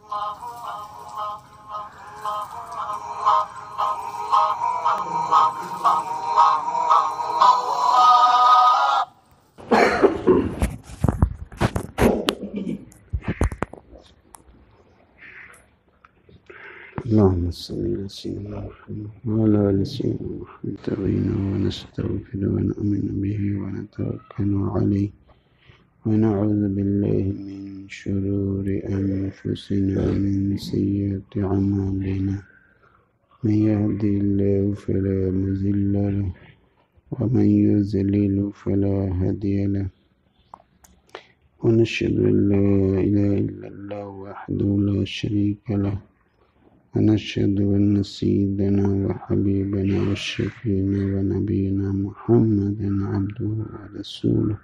اللهم صل على سيدنا محمد وعلى آل سيدنا محمد تبين ونستغفر ونؤمن به ونتوكل عليه ونعوذ بالله من شرور أنفسنا ومن سيئات أعمالنا من يهدي الله فلا مضل له ومن يضلل فلا هادي له ونشهد أن لا إله إلا الله وحده لا شريك له ونشهد أن سيدنا وحبيبنا وشفيعنا ونبينا محمدا عبده ورسوله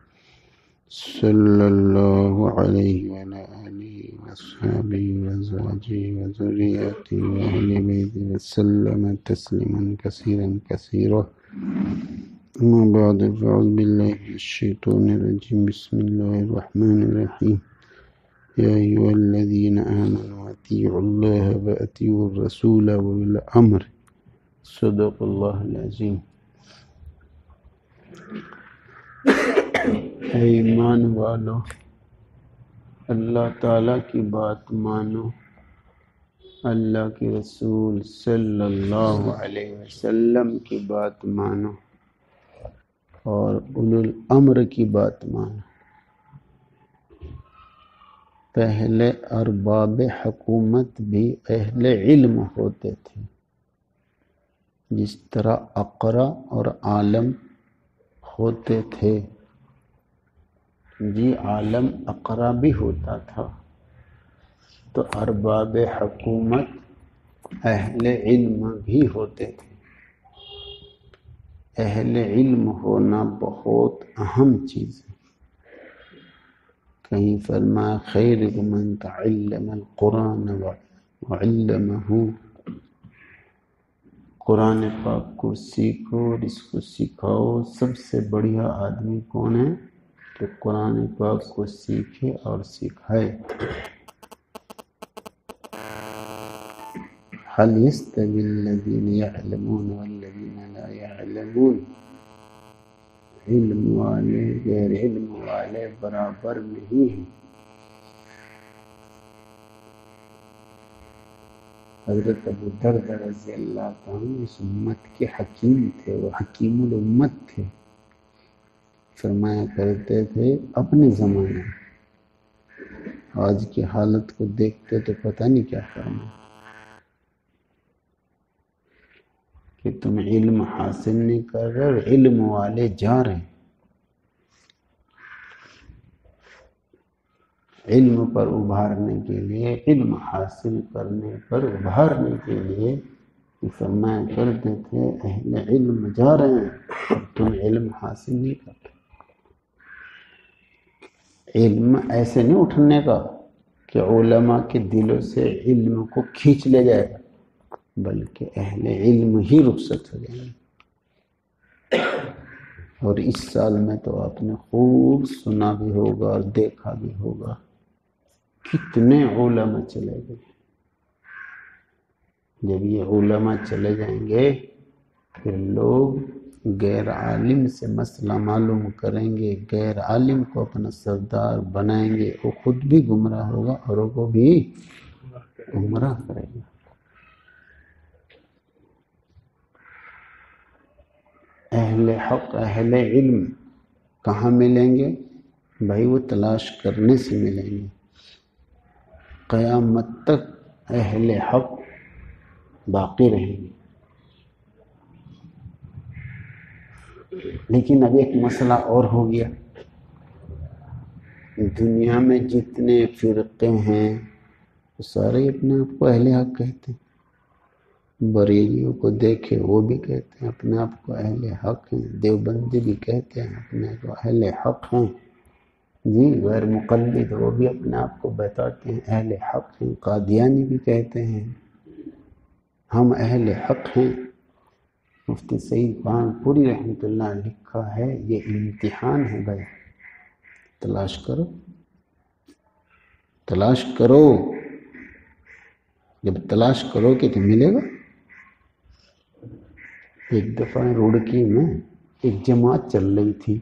صلى الله عليه وعلى آله وأصحابه وأزواجه وذرياته وأهل بيته وسلم تسليما كثيرا كثيرا. أما بعد فأعوذ بالله من الشيطان الرجيم. بسم الله الرحمن الرحيم. يا أيها الذين آمنوا أطيعوا الله وأطيعوا الرسول وأولي الأمر. صدق الله العظيم. اے ایمان والو، اللہ تعالیٰ کی بات مانو، اللہ کے رسول صلی اللہ علیہ وسلم کی بات مانو اور اولو الامر کی بات مانو۔ پہلے ارباب حکومت بھی اہل علم ہوتے تھے، جس طرح اقرا اور عالم ہوتے تھے۔ جی عالم اقرا بھی ہوتا تھا، تو ارباب حکومت اہل علم بھی ہوتے تھے۔ اہل علم ہونا بہت اہم چیز ہے۔ کہیں فرمایا خیرکم من تعلم القرآن وعلمہ، قرآن پاک کو سیکھو اور اس کو سکھاؤ۔ سب سے بڑھیا آدمی کون ہے؟ کہ قرآن پاک کو سیکھے اور سکھائے۔ هل يستوي الذين يعلمون والذين لا يعلمون؟ علم والے غیر علم والے برابر نہیں ہیں۔ حضرت ابو درداء رضی اللہ عنہ اس امت کے حکیم تھے، وہ حکیم الامت تھے۔ فرمایا کرتے تھے اپنے زمانے، آج کی حالت کو دیکھتے تو پتہ نہیں کیا فرمایا کہ تم علم حاصل نہیں کر رہے اور علم والے جا رہے ہیں۔ علم پر ابھارنے کے لیے، علم حاصل کرنے پر ابھارنے کے لیے فرمایا کرتے تھے اہل علم جا رہے ہیں اور تم علم حاصل نہیں کر رہے۔ علم ایسے نہیں اٹھنے کا کہ علماء کے دلوں سے علم کو کھینچ لے جائے گا، بلکہ اہل علم ہی رخصت ہو جائیں گے۔ اور اس سال میں تو آپ نے خوب سنا بھی ہوگا اور دیکھا بھی ہوگا، کتنے علماء چلے گئے۔ جب یہ علماء چلے جائیں گے پھر لوگ غیر عالم سے مسئلہ معلوم کریں گے، غیر عالم کو اپنا سردار بنائیں گے، وہ خود بھی گمراہ ہوگا اور وہ کو بھی گمراہ کرے گا۔ اہل حق اہل علم کہاں ملیں گے؟ بھائی وہ تلاش کرنے سے ملیں گے۔ قیامت تک اہل حق باقی رہیں گے۔ لیکن اب ایک مسئلہ اور ہو گیا، دنیا میں جتنے فرقے ہیں وہ سارے اپنے آپ کو اہل حق کہتے ہیں۔ بریلیوں کو دیکھے وہ بھی کہتے ہیں اپنے آپ کو اہل حق ہیں، دیوبندی بھی کہتے ہیں اپنے کو اہل حق ہیں، جی غیر مقلد وہ بھی اپنے آپ کو بتاتے ہیں اہل حق ہیں، قادیانی بھی کہتے ہیں ہم اہل حق ہیں۔ مفتی سعید پان پوری رحمۃ اللہ لکھا ہے یہ امتحان ہے بھائی، تلاش کرو تلاش کرو۔ جب تلاش کرو کہ تو ملے گا. ایک دفعہ روڑکی میں ایک جماعت چل رہی تھی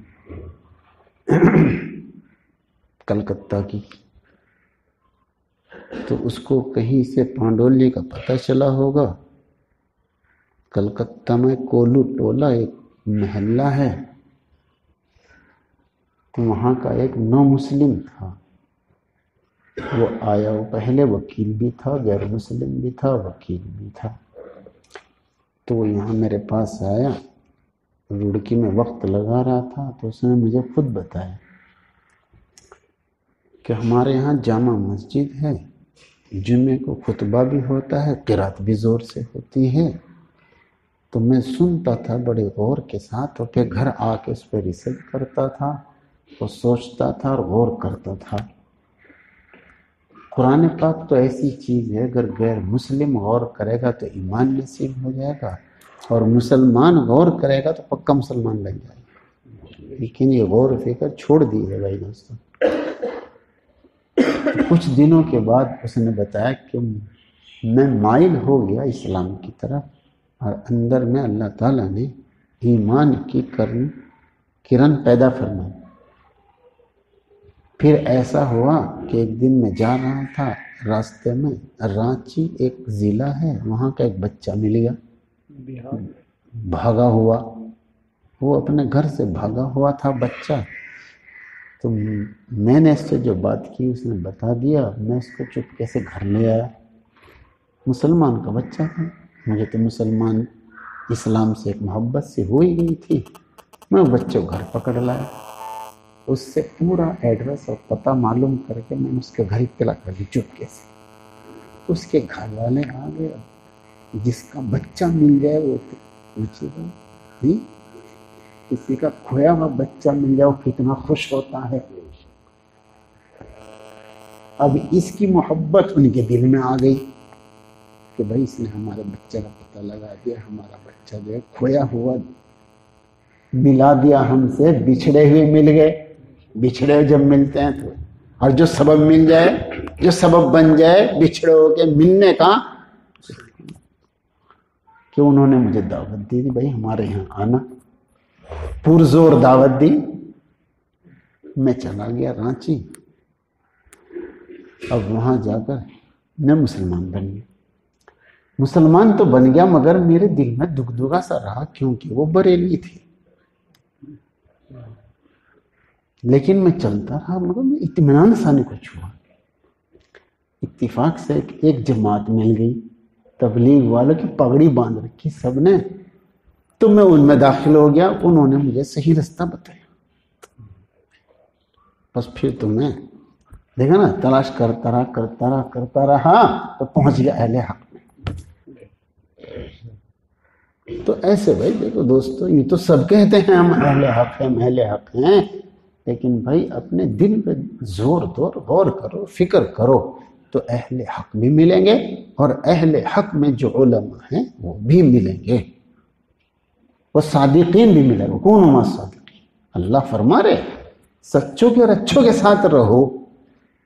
کلکتہ کی، تو اس کو کہیں سے پانڈولی کا پتہ چلا ہوگا. کلکتہ میں کولو ٹولہ ایک محلہ ہے، تو وہاں کا ایک نو مسلم تھا. وہ آیا، وہ پہلے وکیل بھی تھا، غیر مسلم بھی تھا، وکیل بھی تھا. تو وہ یہاں میرے پاس آیا، روڑکی میں وقت لگا رہا تھا. تو اس نے مجھے خود بتایا کہ ہمارے یہاں جامع مسجد ہے، جمعے کو خطبہ بھی ہوتا ہے، قرات بھی زور سے ہوتی ہے. تو میں سنتا تھا بڑے غور کے ساتھ، اور پھر گھر آ کے اس پہ ریسرچ کرتا تھا اور سوچتا تھا اور غور کرتا تھا. قرآن پاک تو ایسی چیز ہے، اگر غیر مسلم غور کرے گا تو ایمان نصیب ہو جائے گا، اور مسلمان غور کرے گا تو پکا مسلمان لگ جائے گا. لیکن یہ غور و فکر چھوڑ دی ہے بھائی دوستوں. کچھ دنوں کے بعد اس نے بتایا کہ میں مائل ہو گیا اسلام کی طرف، اور اندر میں اللہ تعالیٰ نے ایمان کی کرن پیدا فرمائی. پھر ایسا ہوا کہ ایک دن میں جا رہا تھا، راستے میں رانچی ایک ضلع ہے، وہاں کا ایک بچہ مل گیا بھاگا ہوا. وہ اپنے گھر سے بھاگا ہوا تھا بچہ. تو میں نے اس سے جو بات کی اس نے بتا دیا. میں اس کو چپکے سے گھر لے آیا. مسلمان کا بچہ تھا، مجھے تو مسلمان اسلام سے ایک محبت سے ہو ہی گئی تھی. میں بچے کو گھر پکڑ لایا، اس سے پورا ایڈریس اور پتہ معلوم کر کے میں نے اس کے گھر اطلاع کر دی چپکے سے. اس کے گھر والے آ گئے. جس کا بچہ مل جائے وہ پوچھے گا، کسی کا کھویا ہوا بچہ مل جائے وہ کتنا خوش ہوتا ہے. اب اس کی محبت ان کے دل میں آ گئی کہ بھائی اس نے ہمارے بچے کا پتہ لگا دیا، ہمارا بچہ جو ہے کھویا ہوا ملا دیا ہم سے. بچھڑے ہوئے مل گئے. بچھڑے ہوئے جب ملتے ہیں تو، اور جو سبب مل جائے، جو سبب بن جائے بچھڑے ہو کے ملنے کا، کہ انہوں نے مجھے دعوت دی بھائی ہمارے یہاں آنا. پرزور دعوت دی. میں چلا گیا رانچی. اب وہاں جا کر میں مسلمان بن گیا. مسلمان تو بن گیا مگر میرے دل میں دگدگا سا رہا، کیونکہ وہ بریلی تھی. لیکن میں چلتا رہا، مگر میں اطمینان سا نہیں کچھ ہوا. اتفاق سے ایک جماعت مل گئی، تبلیغ والوں کی پگڑی باندھ رکھی سب نے. تو میں ان میں داخل ہو گیا. انہوں نے مجھے صحیح رستہ بتایا. بس پھر تو میں دیکھا نا، تلاش کرتا رہا تو پہنچ گیا اہل حق میں. تو ایسے بھائی دیکھو دوستو، یہ تو سب کہتے ہیں ہم اہل حق ہیں، ہم اہل حق ہیں، لیکن بھائی اپنے دل پہ زور دور غور کرو، فکر کرو، تو اہل حق بھی ملیں گے، اور اہل حق میں جو علماء ہیں وہ بھی ملیں گے، وہ صادقین بھی ملیں گے. کون ہما صادقین؟ اللہ فرما رہے سچوں کے اور اچھوں کے ساتھ رہو.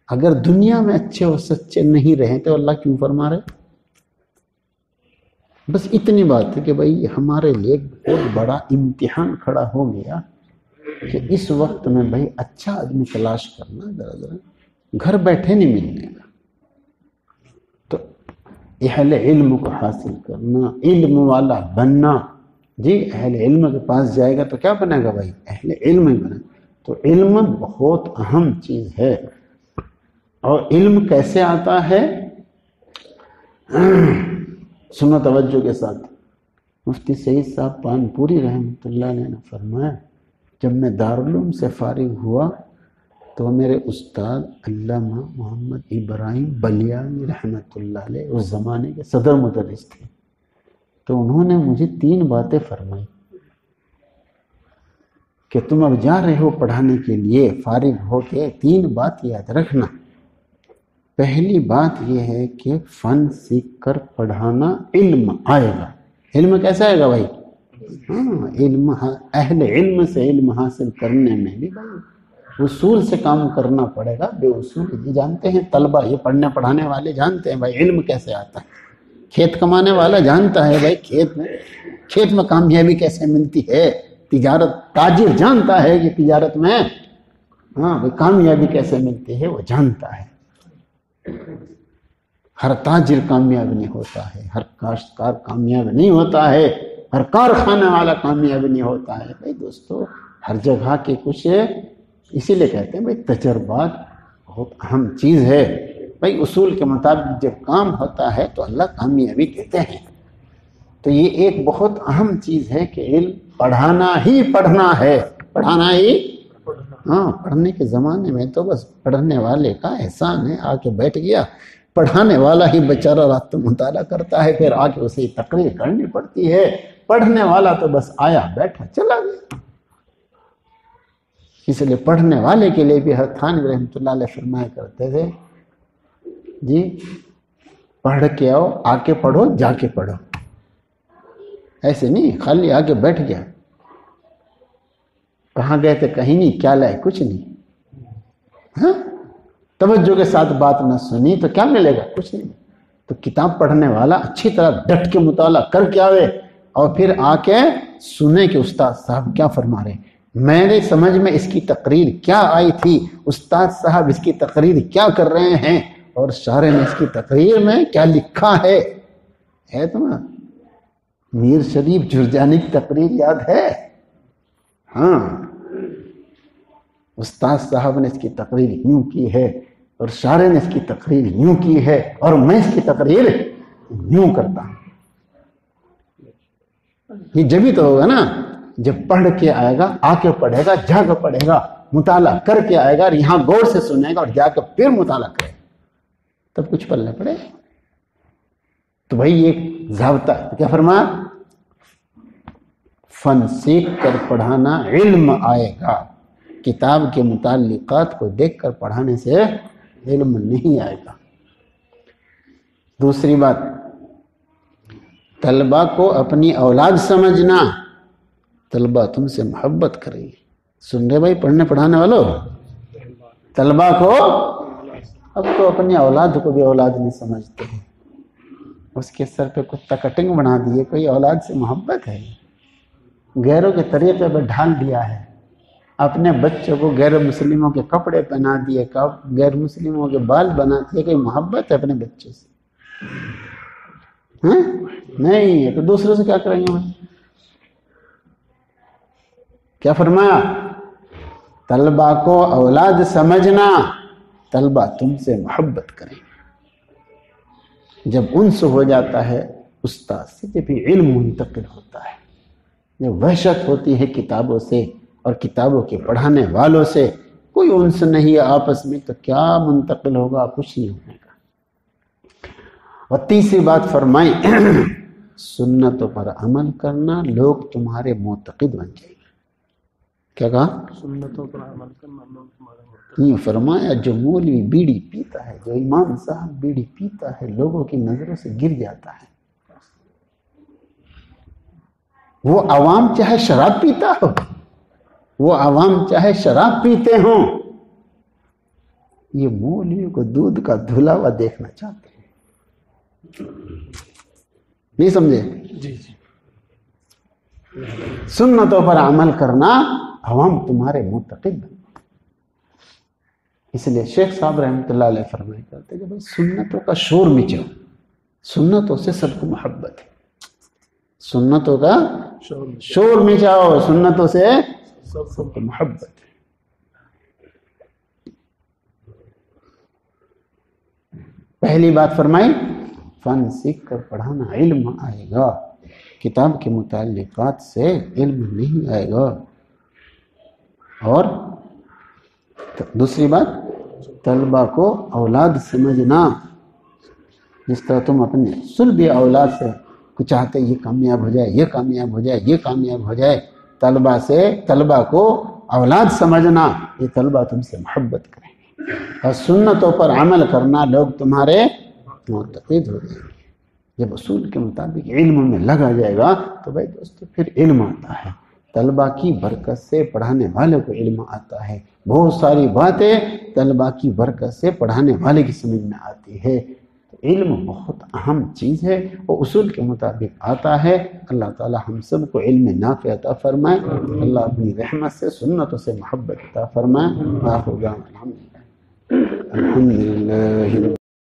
اگر دنیا میں اچھے اور سچے نہیں رہیں تو اللہ کیوں فرما رہے؟ بس اتنی بات ہے کہ بھائی ہمارے لیے بہت بڑا امتحان کھڑا ہو گیا کہ اس وقت میں بھائی اچھا آدمی تلاش کرنا ذرا گھر بیٹھے نہیں ملنے گا. تو اہل علم کو حاصل کرنا، علم والا بننا. جی اہل علم کے پاس جائے گا تو کیا بنے گا بھائی؟ اہل علم ہی بنے. تو علم بہت اہم چیز ہے. اور علم کیسے آتا ہے؟ سنو توجہ کے ساتھ. مفتی سعید صاحب پان پوری رحمۃ اللہ علیہ نے فرمایا، جب میں دارالعلوم سے فارغ ہوا تو میرے استاد علامہ محمد ابراہیم بلیاوی رحمۃ اللہ علیہ اس زمانے کے صدر مدرس تھے. تو انہوں نے مجھے 3 باتیں فرمائی کہ تم اب جا رہے ہو پڑھانے کے لیے، فارغ ہو کے 3 بات یاد رکھنا. پہلی بات یہ ہے کہ فن سیکھ کر پڑھانا، علم آئے گا. علم کیسے آئے گا بھائی؟ علم، اہل علم سے علم حاصل کرنے میں بھی بھائی اصول سے کام کرنا پڑے گا، بے اصول یہ جانتے ہیں طلبہ، یہ پڑھنے پڑھانے والے جانتے ہیں بھائی علم کیسے آتا ہے، کھیت کمانے والا جانتا ہے بھائی کھیت میں کامیابی کیسے ملتی ہے، تجارت تاجر جانتا ہے کہ تجارت میں بھائی کامیابی کیسے ملتی ہے، وہ جانتا ہے۔ ہر تاجر کامیاب نہیں ہوتا ہے، ہر کاشتکار کامیاب نہیں ہوتا ہے، ہر کارخانے والا کامیاب نہیں ہوتا ہے۔ بھائی دوستو ہر جگہ کے کچھ، اسی لیے کہتے ہیں بھائی تجربات بہت اہم چیز ہے۔ بھائی اصول کے مطابق جب کام ہوتا ہے تو اللہ کامیابی دیتے ہیں۔ تو یہ ایک بہت اہم چیز ہے کہ علم پڑھانا ہی پڑھنا ہے، پڑھانا ہی۔ پڑھنے کے زمانے میں تو بس پڑھنے والے کا احسان ہے، آ کے بیٹھ گیا، پڑھانے والا ہی بیچارہ رات تو مطالعہ کرتا ہے، پھر آ کے اسے تقریر کرنی پڑتی ہے۔ پڑھنے والا تو بس آیا بیٹھا چلا گیا۔ اس لیے پڑھنے والے کے لیے بھی تھانوی رحمۃ اللہ علیہ فرمایا کرتے تھے جی پڑھ کے آؤ، آ کے پڑھو، جا کے پڑھو، ایسے نہیں خالی آ کے بیٹھ گیا، کہاں گئے تھے کہیں نہیں، کیا لائے کچھ نہیں، توجہ کے ساتھ بات نہ سنی تو کیا ملے گا، کچھ نہیں۔ تو کتاب پڑھنے والا اچھی طرح ڈٹ کے مطالعہ کر کے آوے اور پھر آ کے سنے کہ استاد صاحب کیا فرما رہے ہیں، میرے سمجھ میں اس کی تقریر کیا آئی تھی، استاد صاحب اس کی تقریر کیا کر رہے ہیں، اور شارح نے اس کی تقریر میں کیا لکھا ہے تمہیں میر شریف جرجانی کی تقریر یاد ہے؟ استاد صاحب نے اس کی تقریر یوں کی ہے اور شارح نے اس کی تقریر یوں کی ہے اور میں اس کی تقریر یوں کرتا ہوں۔ یہ جبھی تو ہوگا نا جب پڑھ کے آئے گا، آ کے پڑھے گا، جا کے پڑھے گا، مطالعہ کر کے آئے گا اور یہاں غور سے سنے گا اور جا کے پھر مطالعہ کرے گا، تب کچھ پلے پڑے۔ تو بھائی یہ ضابطہ ہے، کیا فرمایا؟ فن سیکھ کر پڑھانا علم آئے گا، کتاب کے متعلقات کو دیکھ کر پڑھانے سے علم نہیں آئے گا۔ دوسری بات، طلبہ کو اپنی اولاد سمجھنا، طلبہ تم سے محبت کرے گی۔ سن رہے بھائی پڑھنے پڑھانے والوں، طلبہ کو اب تو اپنی اولاد کو بھی اولاد نہیں سمجھتے ہیں، اس کے سر پہ کتا کٹنگ بنا دیے، کوئی اولاد سے محبت ہے؟ غیروں کے طریقے پہ ڈھال دیا ہے، اپنے بچوں کو غیر مسلموں کے کپڑے پہنا دیے، غیر مسلموں کے بال بنا دیے، کوئی محبت ہے اپنے بچے سے؟ نہیں ہے، تو دوسروں سے کیا کریں گے؟ کیا فرمایا؟ طلبہ کو اولاد سمجھنا، طلبہ تم سے محبت کریں۔ جب انس ہو جاتا ہے استاد سے بھی علم منتقل ہوتا ہے، جب وحشت ہوتی ہے کتابوں سے اور کتابوں کے پڑھانے والوں سے، کوئی انس نہیں ہے آپس میں، تو کیا منتقل ہوگا؟ کچھ نہیں ہونے کا۔ اور تیسری بات فرمائی سنتوں پر عمل کرنا، لوگ تمہارے معتقد بن جائیں گے۔ کیا کہا؟ سنتوں پر عمل کرنا، لوگ تمہارے معتقد۔ یہ فرمایا جو مولوی بیڑی پیتا ہے، جو امام صاحب بیڑی پیتا ہے، لوگوں کی نظروں سے گر جاتا ہے۔ وہ عوام چاہے شراب پیتا ہو، وہ عوام چاہے شراب پیتے ہوں، یہ مولوی کو دودھ کا دھلا ہوا دیکھنا چاہتے ہیں۔ نہیں سمجھے؟ جی۔ سنتوں پر عمل کرنا، عوام تمہارے معتقد بن۔ اس لیے شیخ صاحب رحمۃ اللہ علیہ فرمایا کرتے کہ بھائی سنتوں کا شور مچاؤ، سنتوں سے سب کو محبت ہے، سنتوں کا شور مچاؤ، سنتوں سے سب کو محبت ہے۔ پہلی بات فرمائی فن سیکھ کر پڑھانا علم آئے گا، کتاب کے متعلقات سے علم نہیں آئے گا۔ اور دوسری بات، طلبہ کو اولاد سمجھنا، جس طرح تم اپنے صلبی اولاد سے کچھ چاہتے یہ کامیاب ہو جائے، یہ کامیاب ہو جائے، یہ کامیاب ہو جائے، طلبہ کو اولاد سمجھنا، یہ طلبہ تم سے محبت کریں گے۔ اور سنتوں پر عمل کرنا، لوگ تمہارے معتقد ہو جائیں گے۔ جب اصول کے مطابق علم میں لگا جائے گا تو بھائی دوستو پھر علم آتا ہے۔ طلبہ کی برکت سے پڑھانے والے کو علم آتا ہے، بہت ساری باتیں طلبہ کی برکت سے پڑھانے والے کی سمجھ میں آتی ہے۔ علم بہت اہم چیز ہے، وہ اصول کے مطابق آتا ہے۔ اللہ تعالی ہم سب کو علم نافع عطا فرمائے، اللہ اپنی رحمت سے سنتوں سے محبت عطا فرمائے۔ آخر دعوانا الحمدللہ